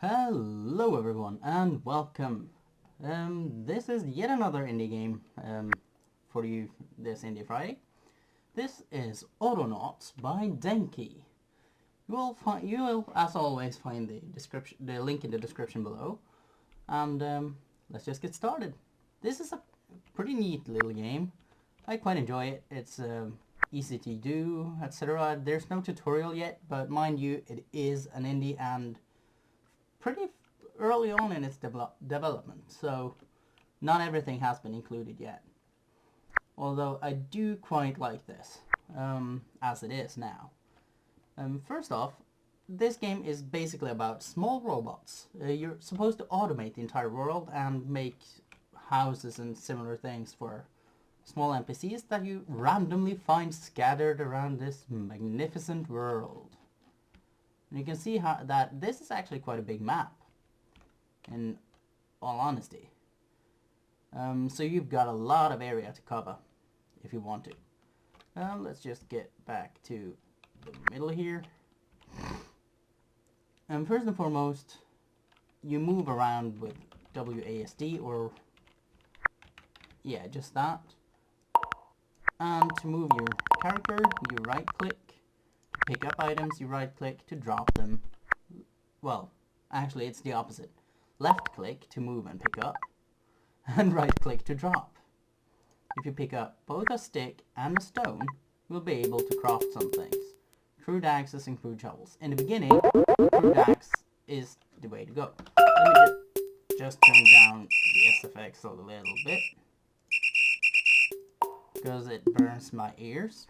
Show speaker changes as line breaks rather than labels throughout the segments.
Hello everyone and welcome. This is yet another indie game for you this Indie Friday. This is Autonauts by Denki. You will as always find the link in the description below. And let's just get started. This is a pretty neat little game. I quite enjoy it. It's easy to do, etc. There's no tutorial yet, but mind you, it is an indie and pretty early on in its development, so not everything has been included yet. Although I do quite like this, as it is now. First off, this game is basically about small robots. You're supposed to automate the entire world and make houses and similar things for small NPCs that you randomly find scattered around this magnificent world. And you can see that this is actually quite a big map, in all honesty. So you've got a lot of area to cover if you want to. Let's just get back to the middle here. First and foremost, you move around with WASD, or yeah, just that. And to move your character, you right click. Pick up items, you right click to drop them. Well, actually it's the opposite. Left click to move and pick up, and right click to drop. If you pick up both a stick and a stone, you'll be able to craft some things. Crude axes and crude shovels. In the beginning, crude axe is the way to go. Let me just turn down the SFX a little bit, because it burns my ears.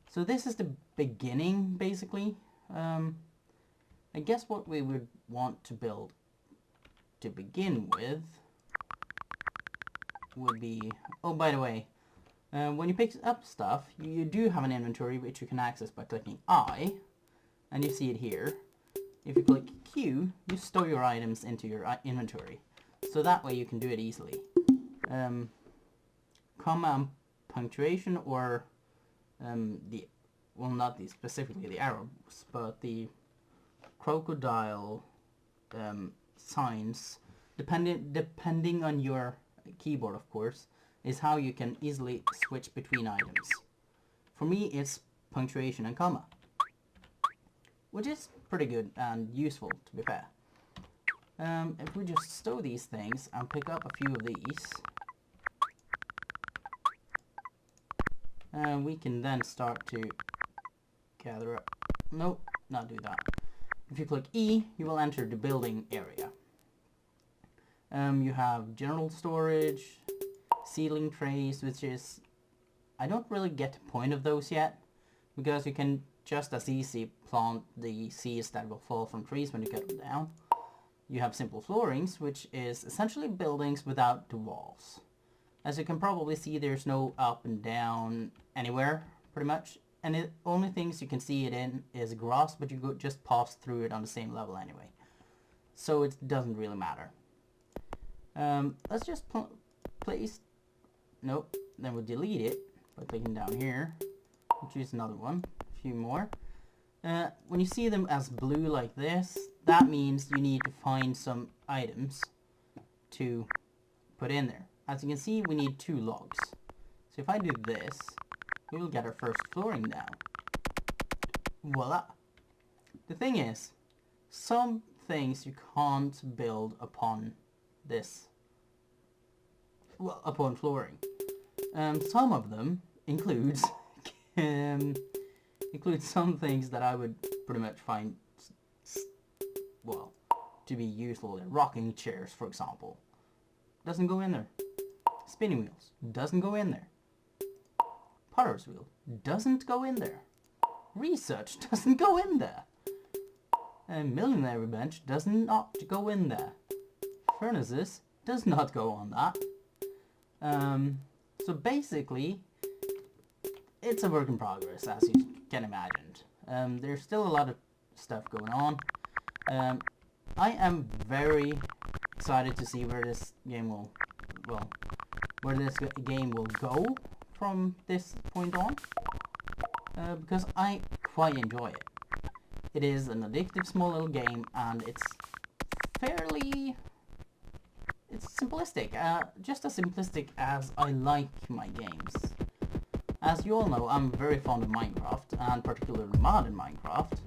So this is the beginning, basically. I guess what we would want to build to begin with would be... Oh, by the way, when you pick up stuff, you do have an inventory which you can access by clicking I, and you see it here. If you click Q, you store your items into your inventory, so that way you can do it easily. Comma and punctuation, or well, not specifically the arrows, but the crocodile signs, depending on your keyboard, of course, is how you can easily switch between items. For me, it's punctuation and comma, which is pretty good and useful, to be fair. If we just stow these things and pick up a few of these, we can then start to gather up. Nope, not do that. If you click E, you will enter the building area. You have general storage, seedling trays, which is... I don't really get the point of those yet, because you can just as easy plant the seeds that will fall from trees when you cut them down. You have simple floorings, which is essentially buildings without the walls. As you can probably see, there's no up and down anywhere, pretty much. And the only things you can see it in is grass, but you just pass through it on the same level anyway. So it doesn't really matter. Let's just place... Nope, then we'll delete it by clicking down here. We'll choose another one, a few more. When you see them as blue like this, that means you need to find some items to put in there. As you can see, we need 2 logs. So if I do this, we will get our first flooring down. Voila! The thing is, some things you can't build upon this, well, upon flooring. Some of them includes some things that I would pretty much find, well, to be useful. Rocking chairs, for example, doesn't go in there. Spinning wheels doesn't go in there. Potter's wheel doesn't go in there. Research doesn't go in there. A millionary bench does not go in there. Furnaces does not go on that. So basically, it's a work in progress, as you can imagine. There's still a lot of stuff going on. I am very excited to see where this game will, well, where this game will go from this point on, because I quite enjoy it. It is an addictive small little game, and it's simplistic. Just as simplistic as I like my games. As you all know, I'm very fond of Minecraft, and particularly modern Minecraft.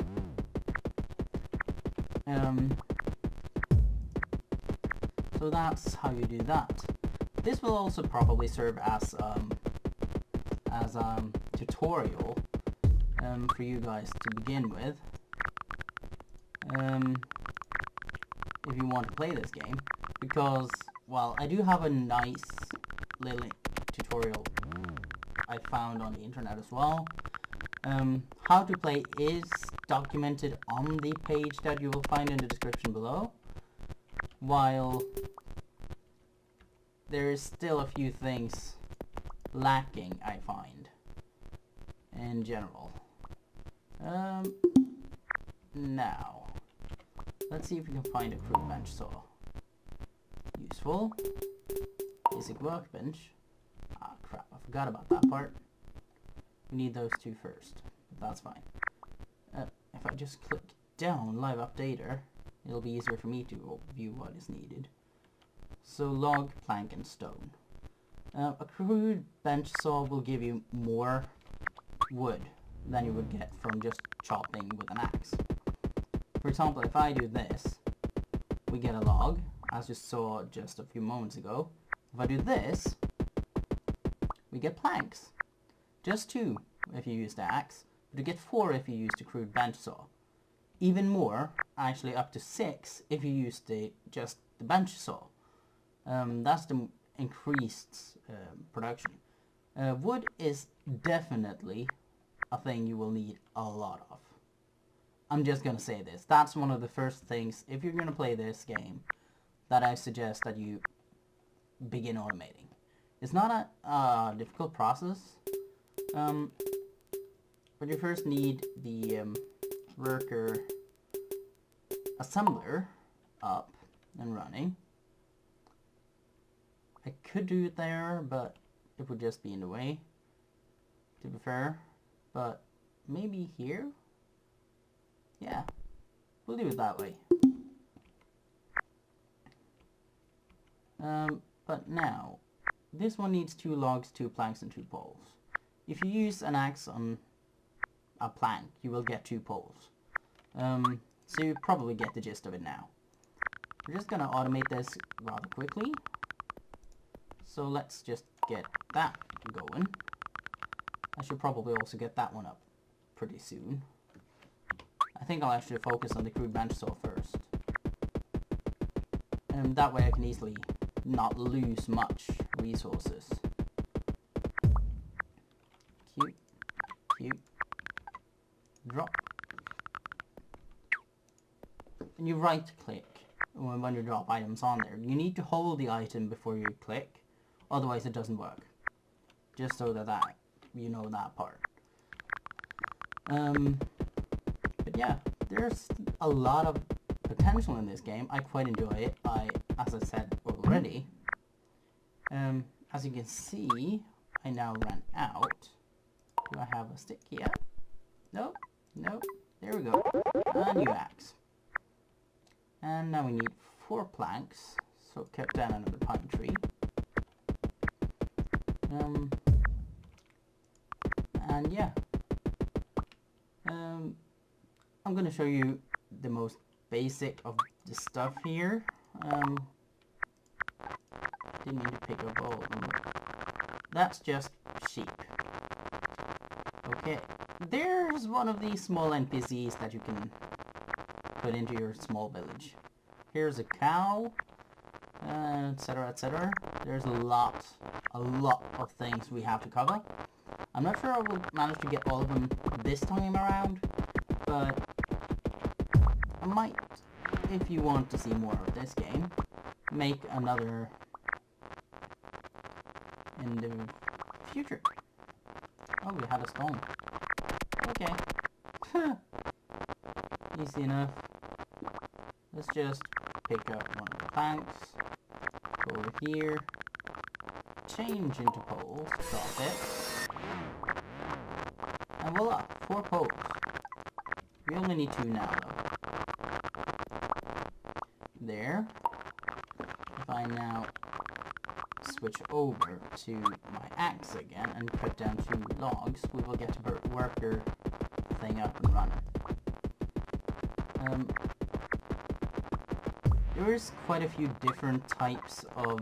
So that's how you do that. This will also probably serve as a tutorial for you guys to begin with. If you want to play this game, because, well, I do have a nice little tutorial I found on the internet as well. How to play is documented on the page that you will find in the description below, while there's still a few things lacking, I find, in general. Now, let's see if we can find a crude bench saw. Useful. Basic workbench. Ah, crap, I forgot about that part. We need those two first, but that's fine. If I just click down Live Updater, it'll be easier for me to view what is needed. So log, plank, and stone. A crude bench saw will give you more wood than you would get from just chopping with an axe. For example, if I do this, we get a log, as you saw just a few moments ago. If I do this, we get planks. Just 2 if you use the axe, but you get 4 if you use the crude bench saw. Even more, actually up to 6 if you use just the bench saw. That's the increased production. Wood is definitely a thing you will need a lot of. I'm just gonna say this. That's one of the first things, if you're gonna play this game, that I suggest that you begin automating. It's not a difficult process, but you first need the worker assembler up and running. I could do it there, but it would just be in the way, to be fair. But maybe here? Yeah, we'll do it that way. But now, this one needs 2 logs, 2 planks, and 2 poles. If you use an axe on a plank, you will get 2 poles. So you probably get the gist of it now. We're just gonna automate this rather quickly. So let's just get that going. I should probably also get that one up pretty soon. I think I'll actually focus on the crude bench saw first. And that way I can easily not lose much resources. Cute. Drop. And you right click when you drop items on there. You need to hold the item before you click, otherwise it doesn't work. Just so that you know that part. But yeah, there's a lot of potential in this game. I quite enjoy it. As I said already, as you can see, I now ran out. Do I have a stick here? Nope. There we go. A new axe. And now we need 4 planks. So cut down another pine tree. And yeah. I'm gonna show you the most basic of the stuff here. Didn't need to pick up all of them. That's just sheep. Okay, there's one of these small NPCs that you can put into your small village. Here's a cow, etc, etc. There's a lot of things we have to cover. I'm not sure I will manage to get all of them this time around, but I might, if you want to see more of this game, make another in the future. Oh, we had a stone. Okay. Easy enough. Let's just pick up one of the planks, go over here, change into poles, drop it, and voila, 4 poles. We only need 2 now, though. There. If I now switch over to my axe again and put down 2 logs, we will get the worker thing up and running. There is quite a few different types of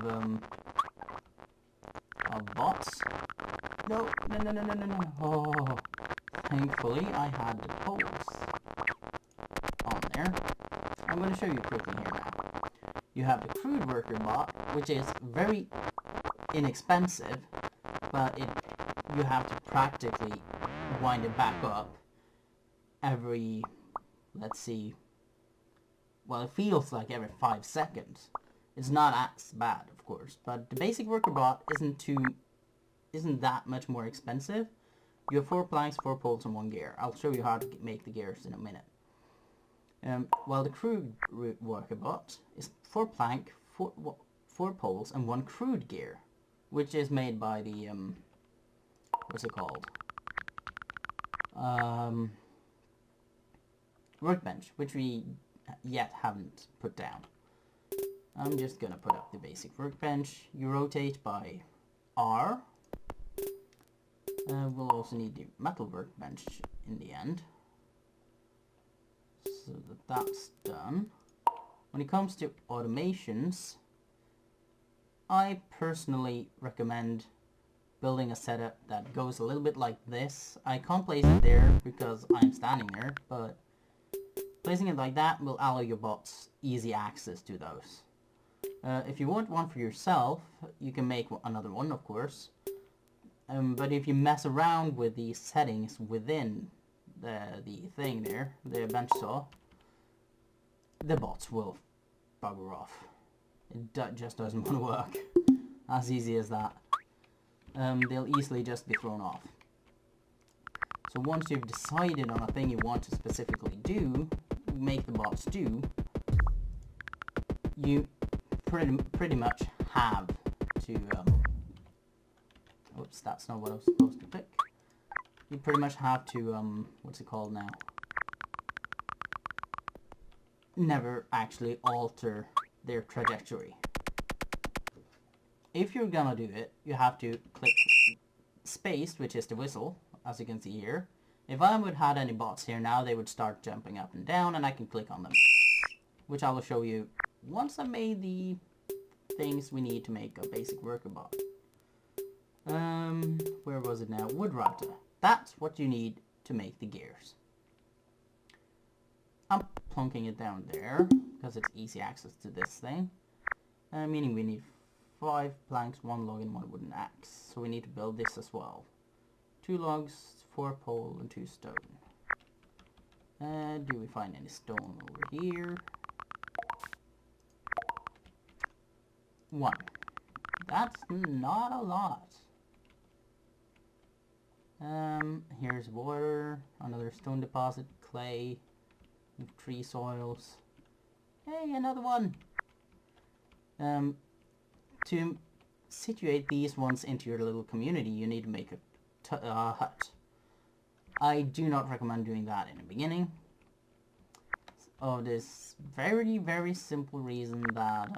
bots. No. Oh, thankfully I had the poles on there. I'm going to show you quickly here now. You have the crude worker bot, which is very inexpensive, but you have to practically wind it back up every, let's see, well, it feels like every 5 seconds. It's not as bad, of course, but the basic worker bot isn't that much more expensive. You have 4 planks, 4 poles, and 1 gear. I'll show you how to make the gears in a minute. While the crude worker bot is 4 plank, 4 poles, and 1 crude gear, which is made by the what's it called? Workbench, which we yet haven't put down. I'm just gonna put up the basic workbench. You rotate by R. We'll also need the metal workbench in the end. So that's done. When it comes to automations, I personally recommend building a setup that goes a little bit like this. I can't place it there because I'm standing there, but placing it like that will allow your bots easy access to those. If you want one for yourself, you can make another one, of course. But if you mess around with the settings within the thing there, the bench saw, the bots will bugger off. It just doesn't want to work. As easy as that. They'll easily just be thrown off. So once you've decided on a thing you want to specifically do, make the bots do, you pretty much have to, oops, that's not what I was supposed to pick. You pretty much have to, what's it called now? Never actually alter their trajectory. If you're gonna do it, you have to click space, which is the whistle, as you can see here. If I would have had any bots here now, they would start jumping up and down, and I can click on them, which I will show you once I made the things we need to make a basic worker bot. Where was it now? Wood router. That's what you need to make the gears. I'm plunking it down there because it's easy access to this thing. Meaning we need 5 planks, 1 log, and 1 wooden axe. So we need to build this as well. 2 logs, 4 pole, and 2 stone. Do we find any stone over here? 1. That's not a lot. Here's water, another stone deposit, clay, tree soils. Hey, another one! To situate these ones into your little community, you need to make a hut. I do not recommend doing that in the beginning. Of this very, very simple reason that,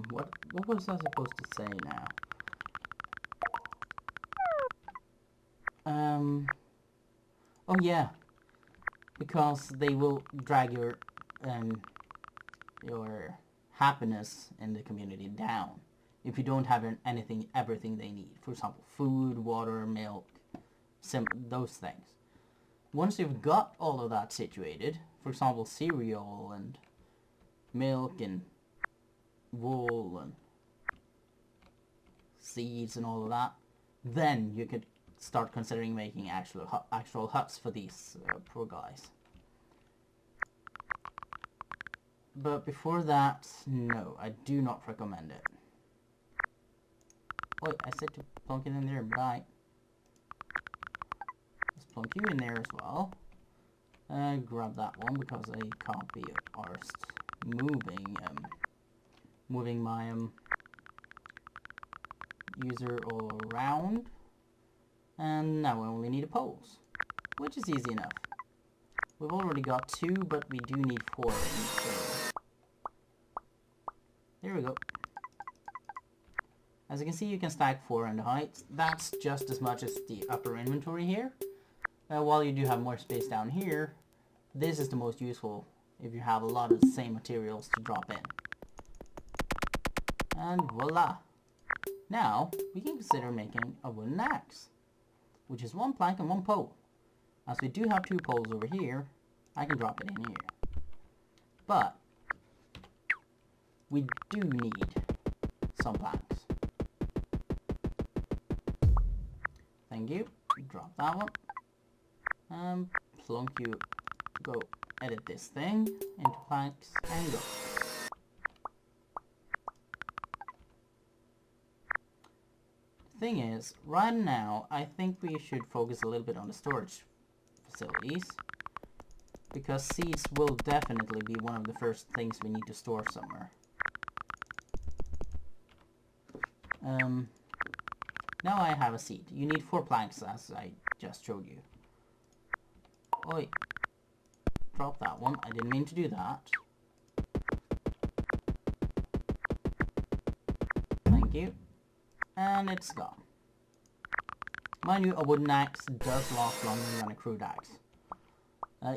what was I supposed to say now? Oh yeah, because they will drag your happiness in the community down if you don't have everything they need. For example, food, water, milk, those things. Once you've got all of that situated, for example, cereal and milk and wool and seeds and all of that, then you could start considering making actual huts for these poor guys. But before that, no, I do not recommend it. Wait, I said to plunk it in there, bye. Let's plunk you in there as well. Grab that one because I can't be arsed moving my user all around. And now we only need a poles, which is easy enough. We've already got 2, but we do need 4 in each area. There we go. As you can see, you can stack 4 in the heights. That's just as much as the upper inventory here. While you do have more space down here, this is the most useful if you have a lot of the same materials to drop in. And voila! Now, we can consider making a wooden axe, which is 1 plank and 1 pole. As we do have 2 poles over here, I can drop it in here. But we do need some planks. Thank you. Drop that one. Plunk you. Go edit this thing into planks and go. The thing is, right now, I think we should focus a little bit on the storage facilities, because seeds will definitely be one of the first things we need to store somewhere. Now I have a seed. You need 4 planks, as I just showed you. Oi. Drop that one. I didn't mean to do that. Thank you. And it's gone. Mind you, a wooden axe does last longer than a crude axe.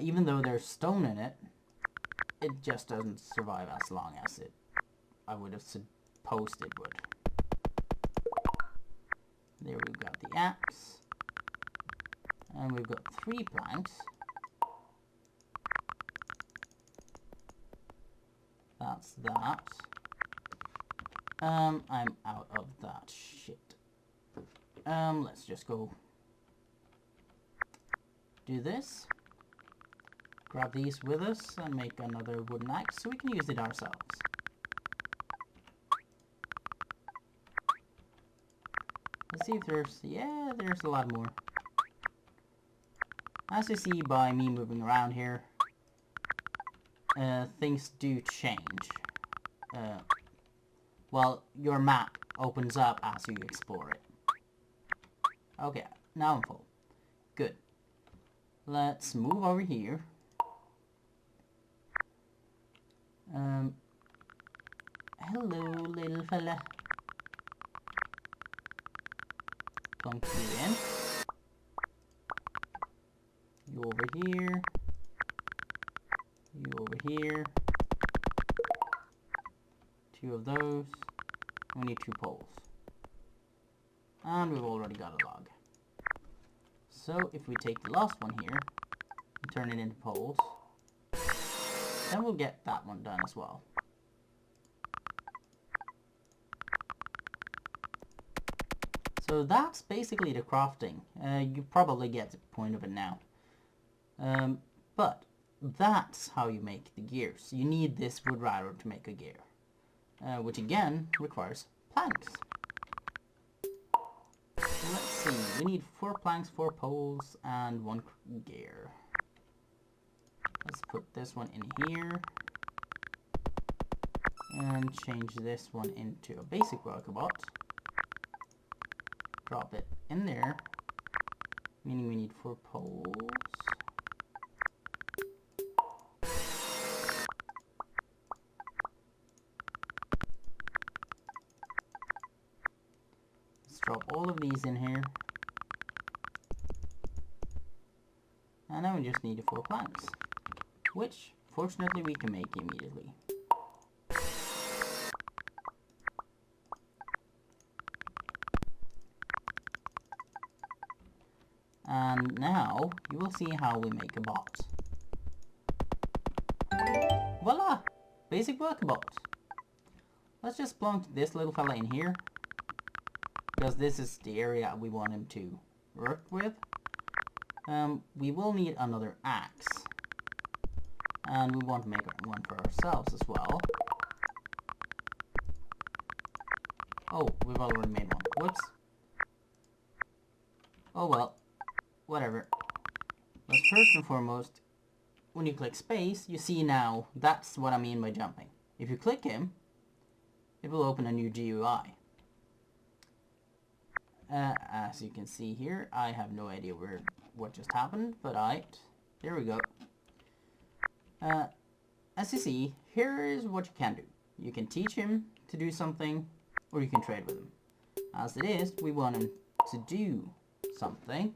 Even though there's stone in it, it just doesn't survive as long as I would have supposed it would. There we've got the axe. And we've got 3 planks. That's that. I'm out of that shit. Let's just go do this. Grab these with us and make another wooden axe so we can use it ourselves. Let's see if there's... yeah, there's a lot more. As you see by me moving around here, things do change. Well, your map opens up as you explore it. Okay, now I'm full. Good. Let's move over here. Hello, little fella. Plunk you in. You over here. You over here. 2 of those. We need 2 poles. And we've already got a log. So if we take the last one here and turn it into poles, then we'll get that one done as well. So that's basically the crafting. You probably get the point of it now. But that's how you make the gears. You need this wood router to make a gear, which again requires planks. So let's see, we need 4 planks, 4 poles, and 1 gear. Let's put this one in here, and change this one into a basic workabot. Drop it in there, meaning we need 4 poles. Let's drop all of these in here. And now we just need 4 planks, which fortunately we can make immediately. And now you will see how we make a bot. Voila! Basic workabot. Let's just plunk this little fella in here, because this is the area we want him to work with. We will need another axe, and we want to make one for ourselves as well. Oh, we've already made one. Whoops. Oh well, whatever. But first and foremost, when you click space, you see now, that's what I mean by jumping. If you click him, it will open a new GUI. As you can see here, I have no idea what just happened, but there we go. As you see, here is what you can do. You can teach him to do something, or you can trade with him. As it is, we want him to do something,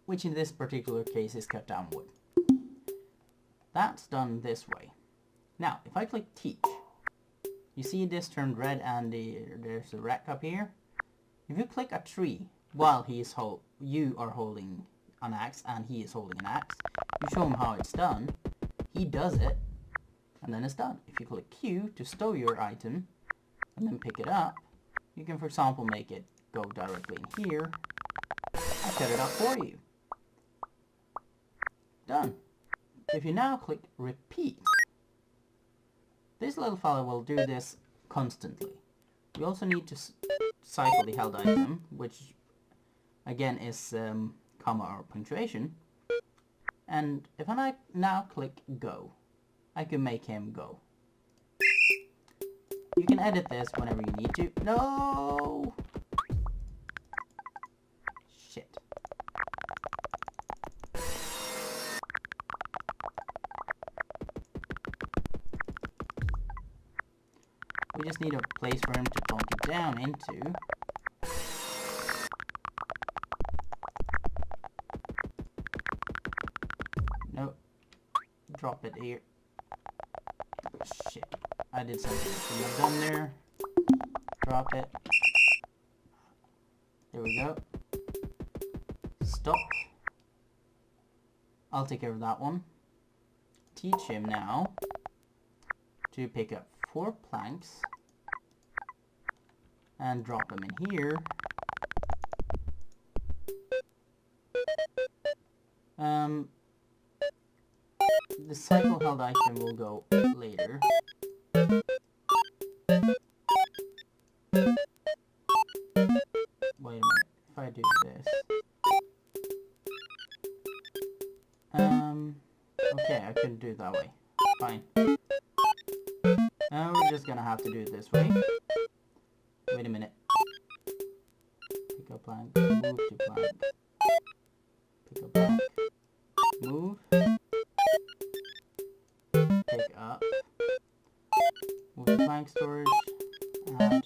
which in this particular case is cut down wood. That's done this way. Now, if I click teach, you see this turned red and there's a rack up here. If you click a tree while you are holding an axe and he is holding an axe, you show him how it's done, he does it, and then it's done. If you click Q to stow your item and then pick it up, you can, for example, make it go directly in here. I cut it up for you. Done. If you now click repeat, this little fella will do this constantly. We also need to cycle the held item, which again is comma or punctuation. And if I now click go, I can make him go. You can edit this whenever you need to. No! Shit. We just need a place for him to plonk it down into. No. Drop it here. Shit. I did something I shouldn't have done there. Drop it. There we go. Stop. I'll take care of that one. Teach him now to pick up 4 planks and drop them in here. The cycle held item will go later. Wait a minute, if I do this. Okay, I couldn't do it that way. Fine. Now we're just gonna have to do it this way. Wait a minute. Pick up plank, move to plank. Pick up plank, move. Pick up. Move to plank storage. And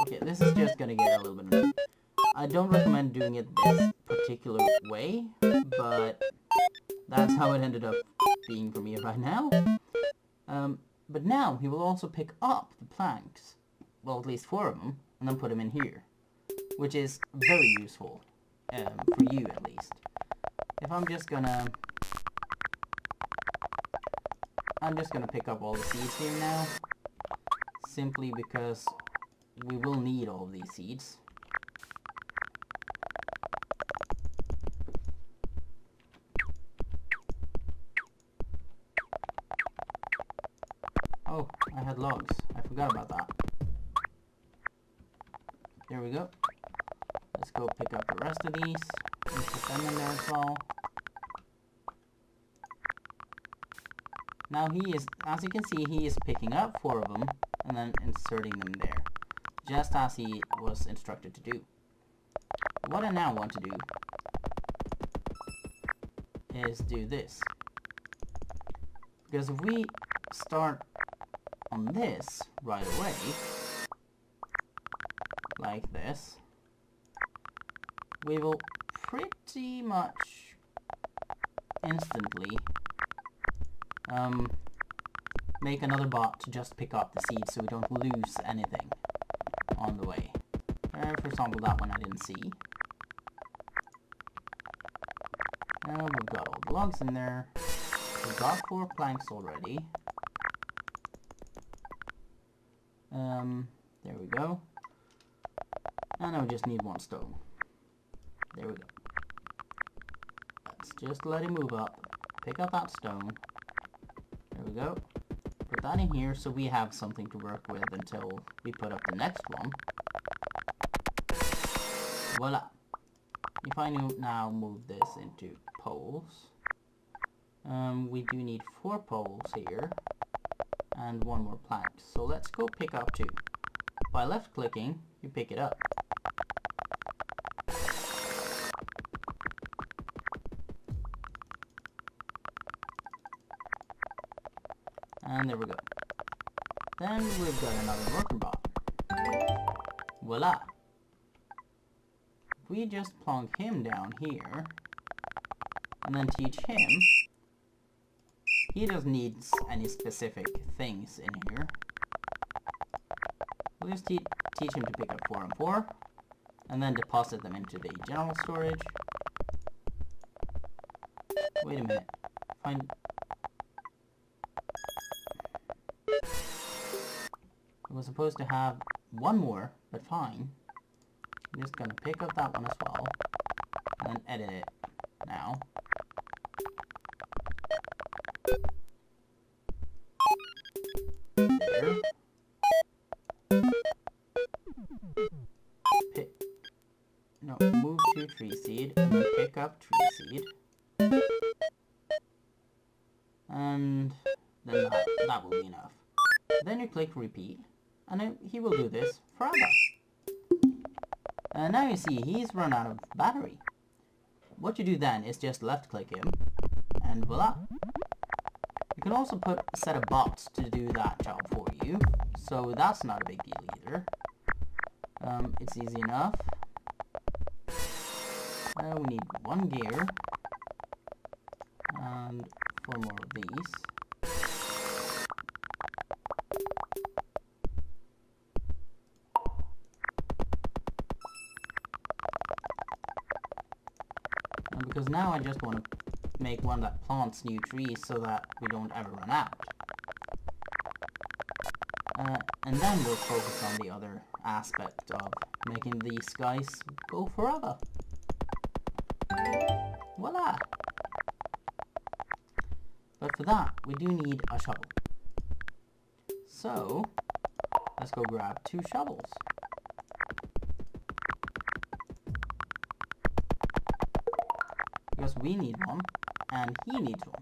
okay, this is just gonna get a little bit annoying. I don't recommend doing it this particular way, but that's how it ended up being for me right now. But now he will also pick up the planks, well, at least 4 of them, and then put them in here, which is very useful, for you at least. If I'm just gonna pick up all the seeds here now, simply because we will need all of these seeds. Oh, I had logs. I forgot about that. There we go. Let's go pick up the rest of these and put them in there as well. Now he is, as you can see, he is picking up 4 of them and then inserting them there, just as he was instructed to do. What I now want to do is do this. Because if we start on this right away, like this, we will pretty much instantly make another bot to just pick up the seeds so we don't lose anything on the way. For example, that one I didn't see. We've got all the logs in there. We've got 4 planks already. There we go. And now we just need 1 stone. There we go. Let's just let him move up. Pick up that stone. There we go. Put that in here so we have something to work with until we put up the next one. Voila. If I now move this into poles, we do need 4 poles here and 1 more plank. So let's go pick up 2. by left clicking, you pick it up. And there we go. Then we've got another worker bot. Voila! If we just plonk him down here, and then teach him, he doesn't need any specific things in here. We'll just teach him to pick up 4 and 4, and then deposit them into the general storage. Wait a minute. Find... I was supposed to have one more, but fine. I'm just gonna pick up that one as well, and then edit it now. There. Move to tree seed, and then pick up tree seed. And then that will be enough. Then you click repeat, and he will do this forever. And now you see he's run out of battery. What you do then is just left click him, and voila. You can also put a set of bots to do that job for you, so that's not a big deal either. It's easy enough. We need 1 gear, and 4 more of these. And because now I just want to make one that plants new trees so that we don't ever run out. And then we'll focus on the other aspect of making these guys go forever. Voila! But for that, we do need a shovel. So, let's go grab 2 shovels. Because we need one, and he needs one.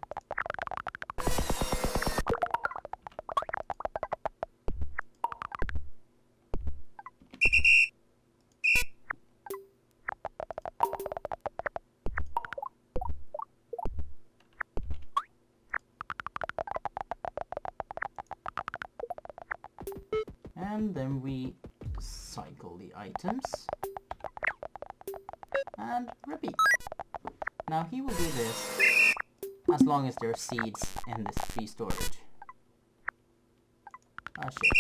And then we cycle the items and repeat. Now he will do this as long as there are seeds in this tree storage. Ah shit.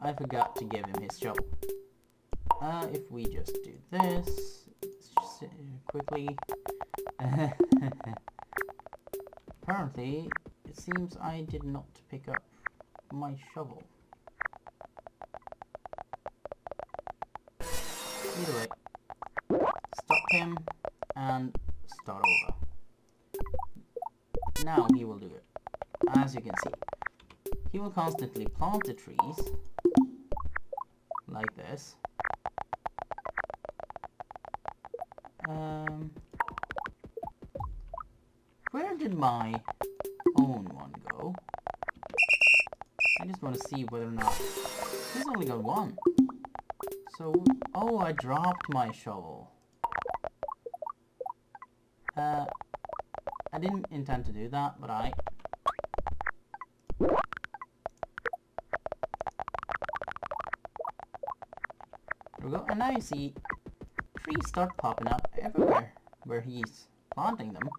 I forgot to give him his shovel. If we just do this quickly. Apparently, it seems I did not pick up my shovel. Either way, stop him and start over. Now he will do it. As you can see, he will constantly plant the trees like this. Where did my own one go? I just want to see whether or not... He's only got 1. So... Oh, I dropped my shovel. I didn't intend to do that, but I... There we go. And now you see trees start popping up everywhere where he's planting them.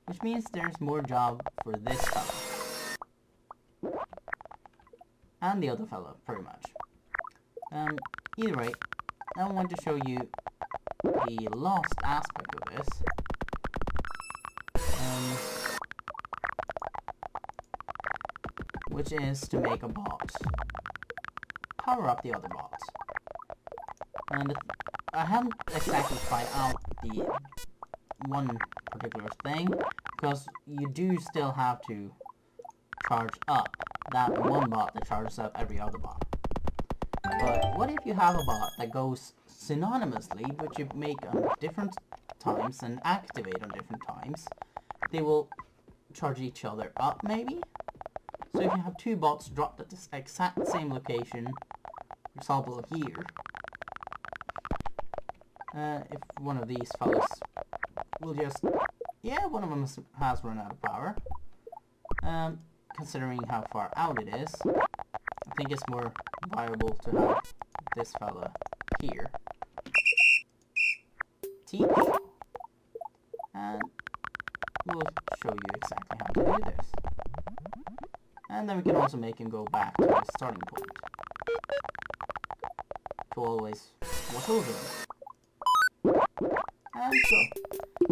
Which means there's more job for this fella. And the other fella, pretty much. Either way, I want to show you the last aspect of this. Which is to make a bot. Power up the other bots. And I haven't exactly tried out the one particular thing, because you do still have to charge up that one bot that charges up every other bot. But what if you have a bot that goes synonymously, but you make on different times and activate on different times? They will charge each other up, maybe? So if you have two bots dropped at this exact same location, for example here, if one of these fellas will just, yeah, one of them has run out of power. Considering how far out it is, I think it's more viable to have this fella here teach, and we'll show you exactly how to do this. And then we can also make him go back to the starting point to always watch over him. And so,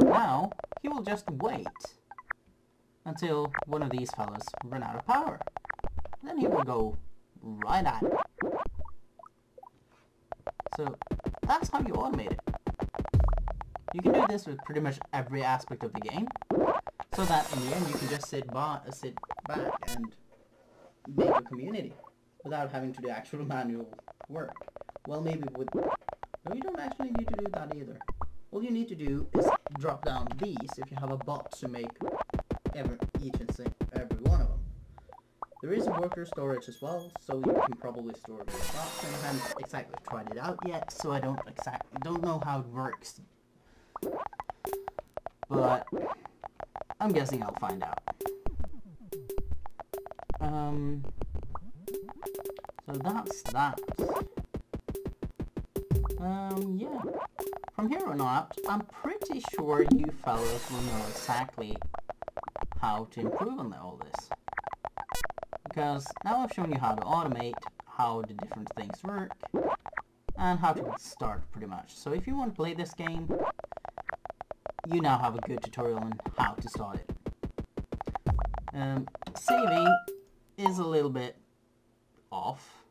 now he will just wait until one of these fellas run out of power. Then he will go right at it. So that's how you automate it. You can do this with pretty much every aspect of the game, so that in the end you can just sit back and make a community without having to do actual manual work. Well, maybe with... No, you don't actually need to do that either. All you need to do is drop down these if you have a bot to make every one of them. There is a worker storage as well, so you can probably store your bots. And I haven't exactly tried it out yet, so I don't know how it works. But I'm guessing I'll find out. So that's that. Yeah. From here on out, I'm pretty sure you fellas will know exactly how to improve on all this. Because now I've shown you how to automate, how the different things work, and how to start pretty much. So if you want to play this game, you now have a good tutorial on how to start it. Saving is a little bit off.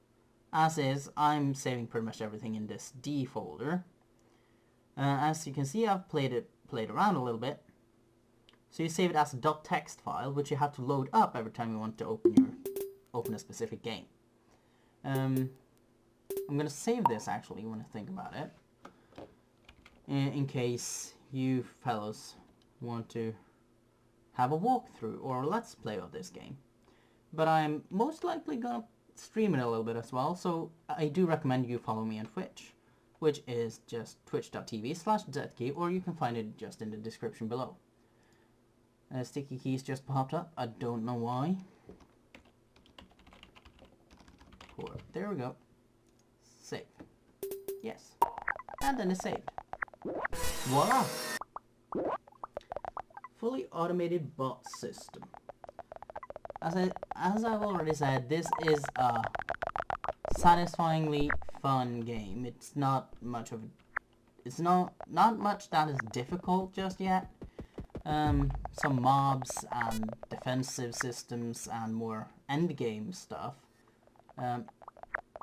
As is, I'm saving pretty much everything in this D folder. As you can see, I've played around a little bit. So you save it as a .text file, which you have to load up every time you want to open a specific game. I'm gonna save this actually when I think about it, in case you fellows want to have a walkthrough or a let's play of this game. But I'm most likely gonna stream it a little bit as well, so I do recommend you follow me on Twitch, which is just twitch.tv/Zetki, or you can find it just in the description below. Sticky keys just popped up. I don't know why. Cool. There we go. Save. Yes. And then it's saved. Voila! Fully automated bot system. As I've already said, this is a satisfyingly fun game. It's not much that is difficult just yet. Some mobs and defensive systems and more endgame stuff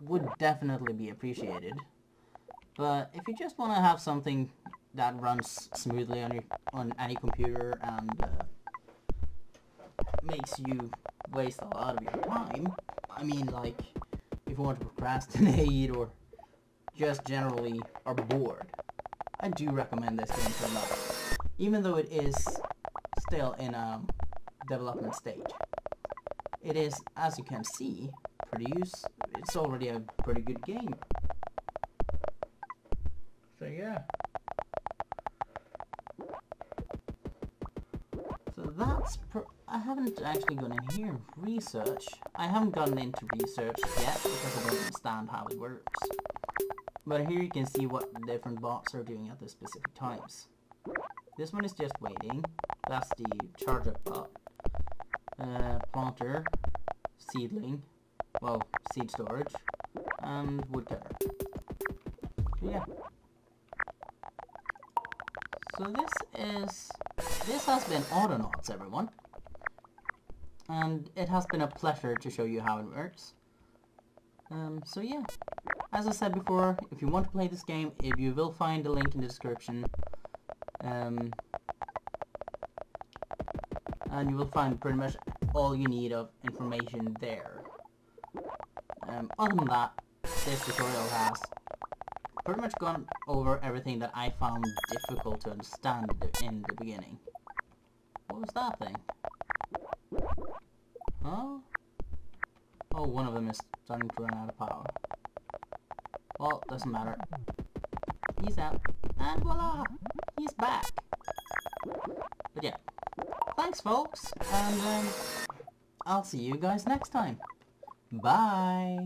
would definitely be appreciated. But if you just want to have something that runs smoothly on any computer and makes you waste a lot of your time, I mean, like, if you want to procrastinate or just generally are bored, I do recommend this game so much. Even though it is still in a development stage, it is, as you can see, it's already a pretty good game. So yeah. So that's I haven't actually gone in here and research. I haven't gotten into research yet because I don't understand how it works. But here you can see what different bots are doing at the specific times. This one is just waiting. That's the charge up bot. Planter, seedling, well, seed storage, and woodcutter. Yeah. So this has been Autonauts, everyone. And it has been a pleasure to show you how it works. So yeah. As I said before, if you want to play this game, you will find the link in the description. And you will find pretty much all you need of information there. Other than that, this tutorial has pretty much gone over everything that I found difficult to understand in the beginning. What was that thing? Huh? Oh, one of them is starting to run out of power. Well, doesn't matter. He's out. And voila! He's back! But yeah. Thanks, folks. And I'll see you guys next time. Bye!